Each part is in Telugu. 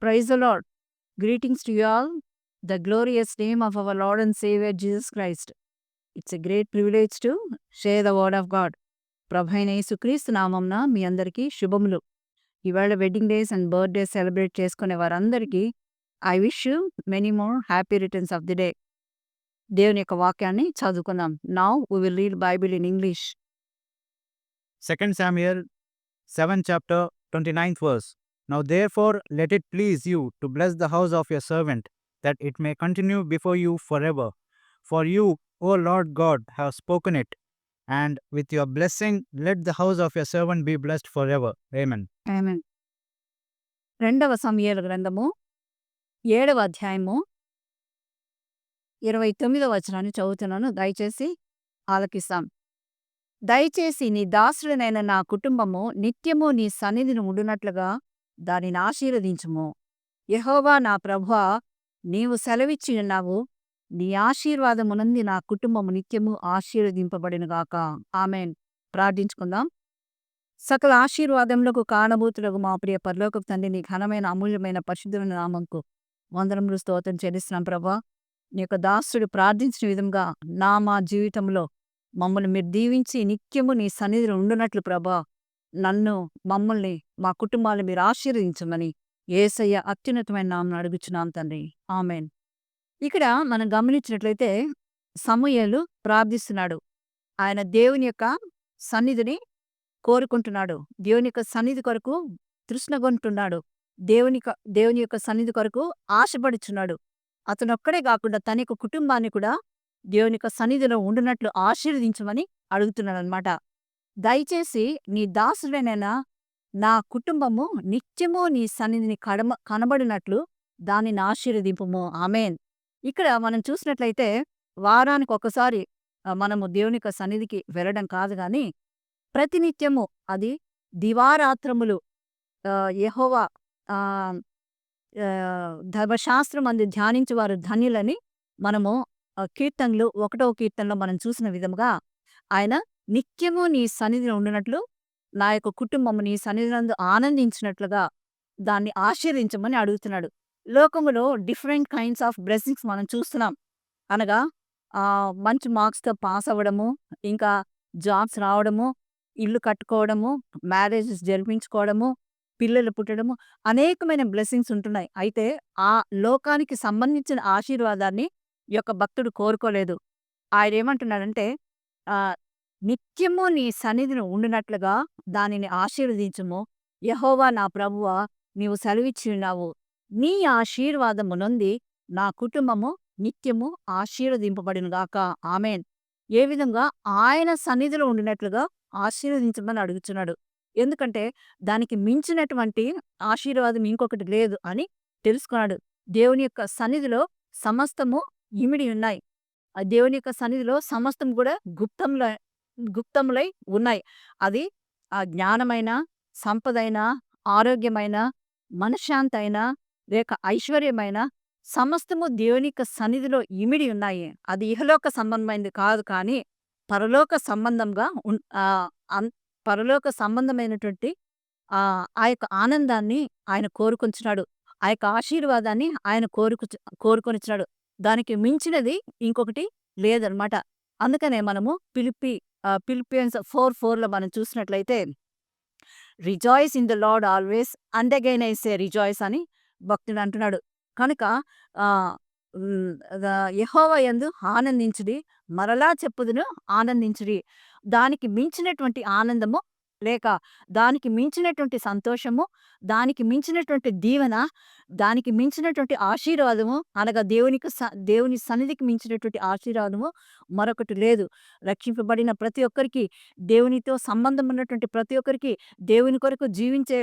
Praise the Lord. Greetings to you all. The glorious name of our Lord and Savior Jesus Christ. It's a great privilege to share the word of God. ప్రభు అయిన యేసుక్రీస్తు నామంన మీ అందరికీ శుభములు. ఇవాళ wedding days and birthday celebrate చేసుకునే వారందరికీ I wish you many more happy returns of the day. దేవుని యొక్క వాక్యాన్ని చదువుకుందాం. Now we will read Bible in English. 2 Samuel 7 chapter 29th verse. Now therefore let it please you to bless the house of your servant, that it may continue before you forever. For you, O Lord God, have spoken it, and with your blessing let the house of your servant be blessed forever. Amen. ఆమేన్. 2వ సమూయేలు గ్రంథము 7వ అధ్యాయము 29వ వచనాన్ని చదువుతున్నాను. దయచేసి ఆలకిస్తాం. దయచేసి నీ దాసుడనైన నా కుటుంబము నిత్యము నీ సన్నిధిని ఉండునట్లుగా దానిని ఆశీర్వదించుము. యెహోవా నా ప్రభువా, నీవు సెలవిచ్చి ఉన్నావు, నీ ఆశీర్వాదమునంది నా కుటుంబము నిత్యము ఆశీర్వదింపబడినగాక. ఆమేన్. ప్రార్థించుకుందాం. సకల ఆశీర్వాదములకు కారణభూతులకు మా ప్రియ పరలోకపు తండ్రి, నీ ఘనమైన అమూల్యమైన పరిశుద్ధమైన నామంకు వందనములు స్తోత్రం చెల్లిస్తున్నాం ప్రభా. నీ యొక్క దాసుడు ప్రార్థించిన విధంగా మా జీవితంలో మమ్మల్ని మీరు దీవించి నిత్యము నీ సన్నిధిలో ఉండునట్లు ప్రభా, నన్ను, మమ్మల్ని, మా కుటుంబాలను మీరు ఆశీర్వదించమని యేసయ్య అత్యున్నతమైన నామమున అడుగుచున్నాం తండ్రి. ఆమేన్. ఇక్కడ మనం గమనించినట్లయితే సమూయేలు ప్రార్థిస్తున్నాడు. ఆయన దేవుని యొక్క సన్నిధిని కోరుకుంటున్నాడు. దేవుని యొక్క సన్నిధి కొరకు తృష్ణగొంటున్నాడు. దేవుని యొక్క సన్నిధి కొరకు ఆశపడుచున్నాడు. అతనొక్కడే కాకుండా తన యొక్క కుటుంబాన్ని కూడా దేవుని యొక్క సన్నిధిలో ఉండునట్లు ఆశీర్వదించమని అడుగుతున్నాడనమాట. దయచేసి నీ దాసుడైన నా కుటుంబము నిత్యము నీ సన్నిధిని కనబడినట్లు దానిని ఆశీర్వదింపుము. ఆమేన్. ఇక్కడ మనం చూసినట్లయితే వారానికి ఒకసారి మనము దేవుని యొక్క సన్నిధికి వెళ్ళడం కాదు గాని ప్రతినిత్యము, అది దివారాత్రములు యెహోవా ధర్మశాస్త్రమందు ధ్యానించువారు ధన్యులని మనము కీర్తనలు 1వ కీర్తనలో మనం చూసిన విధముగా ఆయన నిత్యము నీ సన్నిధిలో ఉండునట్లు నా యొక్క కుటుంబము నీ సన్నిధినందు ఆనందించినట్లుగా దాన్ని ఆశీర్వదించమని అడుగుతున్నాడు. లోకములో డిఫరెంట్ కైండ్స్ ఆఫ్ బ్లెస్సింగ్స్ మనం చూస్తున్నాం. అనగా మంచి మార్క్స్తో పాస్ అవ్వడము, ఇంకా జాబ్స్ రావడము, ఇల్లు కట్టుకోవడము, మ్యారేజెస్ జరిపించుకోవడము, పిల్లలు పుట్టడము, అనేకమైన బ్లెస్సింగ్స్ ఉంటున్నాయి. అయితే ఆ లోకానికి సంబంధించిన ఆశీర్వాదాన్ని ఈ యొక్క భక్తుడు కోరుకోలేదు. ఆయన ఏమంటున్నాడంటే నిత్యము నీ సన్నిధిని ఉండునట్లుగా దానిని ఆశీర్వదించుము. యెహోవా నా ప్రభువా, నీవు సెలవిచ్చి ఉన్నావు, నీ ఆశీర్వాదము నొంది నా కుటుంబము నిత్యము ఆశీర్వదింపబడినగాక. ఆమేన్. ఏ విధంగా ఆయన సన్నిధిలో ఉండినట్లుగా ఆశీర్వదించమని అడుగుతున్నాడు. ఎందుకంటే దానికి మించినటువంటి ఆశీర్వాదం ఇంకొకటి లేదు అని తెలుసుకున్నాడు. దేవుని యొక్క సన్నిధిలో సమస్తము ఇమిడి ఉన్నాయి. ఆ దేవుని యొక్క సన్నిధిలో సమస్తం కూడా గుప్తములై ఉన్నాయి. అది ఆ జ్ఞానమైన, సంపదైన, ఆరోగ్యమైన, మనశ్శాంతి అయినా, లేక ఐశ్వర్యమైన సమస్తము దేవుని యొక్క సన్నిధిలో ఇమిడి ఉన్నాయి. అది ఇహలోక సంబంధమైనది కాదు, కానీ పరలోక సంబంధంగా పరలోక సంబంధమైనటువంటి ఆ యొక్క ఆనందాన్ని ఆయన కోరుకొంచున్నాడు. ఆ యొక్క ఆశీర్వాదాన్ని ఆయన కోరుకొనిచ్చినాడు. దానికి మించినది ఇంకొకటి లేదనమాట. అందుకనే మనము ఫిలిప్పియన్స్ 4:4లో మనం చూసినట్లయితే rejoice in the lord always, and again I say rejoice అని భక్తుడు అంటున్నాడు. కనుక యెహోవా యందు ఆనందించుడి, మరలా చెప్పుదును ఆనందించుడి. దానికి మించినటువంటి ఆనందము, లేక దానికి మించినటువంటి సంతోషము, దానికి మించినటువంటి దీవెన, దానికి మించినటువంటి ఆశీర్వాదము, అనగా దేవుని సన్నిధికి మించినటువంటి ఆశీర్వాదము మరొకటి లేదు. రక్షింపబడిన ప్రతి ఒక్కరికి, దేవునితో సంబంధం ఉన్నటువంటి ప్రతి ఒక్కరికి, దేవుని కొరకు జీవించే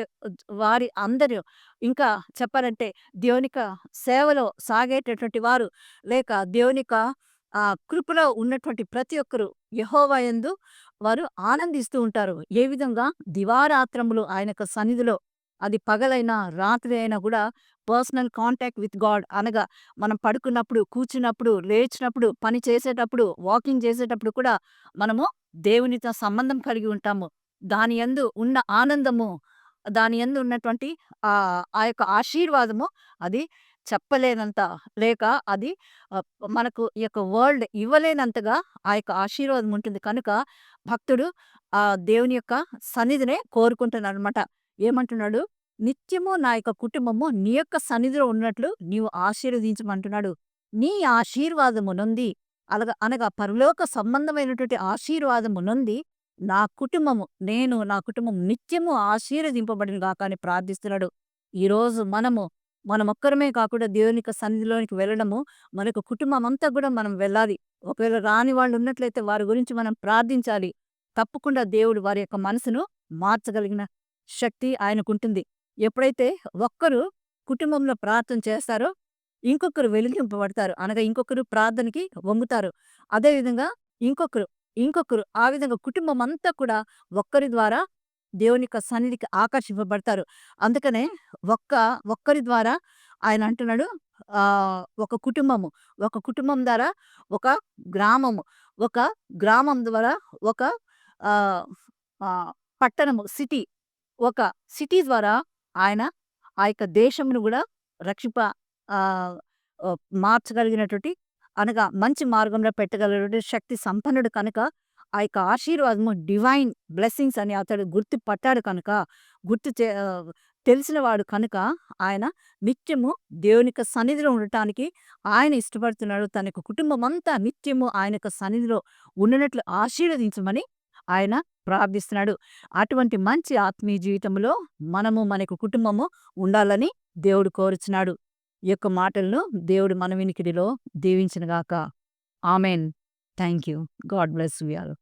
వారి అందరూ, ఇంకా చెప్పాలంటే దేవుని యొక్క సేవలో సాగేటటువంటి వారు, లేక దేవుని యొక్క కృపలో ఉన్నటువంటి ప్రతి ఒక్కరు యెహోవా యందు వారు ఆనందిస్తూ ఉంటారు. ఏ విధంగా దివారాత్రములు ఆయన యొక్క సన్నిధిలో, అది పగలైనా రాత్రి అయినా కూడా పర్సనల్ కాంటాక్ట్ విత్ గాడ్, అనగా మనం పడుకున్నప్పుడు, కూర్చున్నప్పుడు, లేచినప్పుడు, పని చేసేటప్పుడు, వాకింగ్ చేసేటప్పుడు కూడా మనము దేవునితో సంబంధం కలిగి ఉంటాము. దాని యందు ఉన్న ఆనందము దాని యందు ఉన్నటువంటి ఆ యొక్క ఆశీర్వాదము అది చెప్పలేనంత, లేక అది ఆహ్, మనకు ఈ యొక్క వరల్డ్ ఇవ్వలేనంతగా ఆ యొక్క ఆశీర్వాదం ఉంటుంది. కనుక భక్తుడు దేవుని యొక్క సన్నిధినే కోరుకుంటున్నాడనమాట. ఏమంటున్నాడు? నిత్యము నా యొక్క కుటుంబము నీ యొక్క సన్నిధిలో ఉన్నట్లు నీవు ఆశీర్వదించమంటున్నాడు. నీ ఆశీర్వాదము నొంది అనగా పరలోక సంబంధమైనటువంటి ఆశీర్వాదము నొంది నా కుటుంబం నిత్యము ఆశీర్వదింపబడును గాక అని ప్రార్థిస్తున్నాడు. ఈరోజు మనమొక్కరమే కాకుండా దేవుని యొక్క సన్నిధిలోనికి వెళ్ళడము, మనకు కుటుంబమంతా గూడా మనం వెళ్ళాలి. ఒకవేళ రాని వాళ్ళు ఉన్నట్లయితే వారి గురించి మనం ప్రార్థించాలి. తప్పకుండా దేవుడు వారి యొక్క మనసును మార్చగలిగిన శక్తి ఆయనకుంటుంది. ఎప్పుడైతే ఒక్కరు కుటుంబంలో ప్రార్థన చేస్తారో, ఇంకొకరు వెలిగింపబడతారు. అనగా ఇంకొకరు ప్రార్థనకి వంగుతారు. అదే విధంగా ఇంకొకరు, ఇంకొకరు ఆ విధంగా కుటుంబమంతా కూడా ఒక్కరి ద్వారా దేవుని యొక్క సన్నిధికి ఆకర్షింపబడతారు. అందుకనే ఒక్కరి ద్వారా ఆయన అంటున్నాడు, ఒక కుటుంబం ద్వారా ఒక గ్రామము, ఒక గ్రామం ద్వారా ఒక ఆహ్, ఆహ్, పట్టణము, ఒక సిటీ ద్వారా ఆయన ఆ యొక్క దేశమును గూడా రక్షింప ఆహ్, మార్చగలిగినటువంటి, అనగా మంచి మార్గంలో పెట్టగలిగినటువంటి శక్తి సంపన్నుడు కనుక, ఆ యొక్క ఆశీర్వాదము డివైన్ బ్లెస్సింగ్స్ అని అతడు గుర్తుపట్టాడు కనుక, తెలిసినవాడు కనుక ఆయన నిత్యము దేవుని యొక్క సన్నిధిలో ఉండటానికి ఆయన ఇష్టపడుతున్నాడు. తన యొక్క కుటుంబమంతా నిత్యము ఆయన యొక్క సన్నిధిలో ఉండునట్లు ఆశీర్వదించమని ఆయన ప్రార్థిస్తున్నాడు. అటువంటి మంచి ఆత్మీయ జీవితంలో మన యొక్క కుటుంబము ఉండాలని దేవుడు కోరుచున్నాడు. ఈ యొక్క మాటలను దేవుడు మన వినికిడిలో దీవించునుగాక. Amen. Thank you. God bless you all.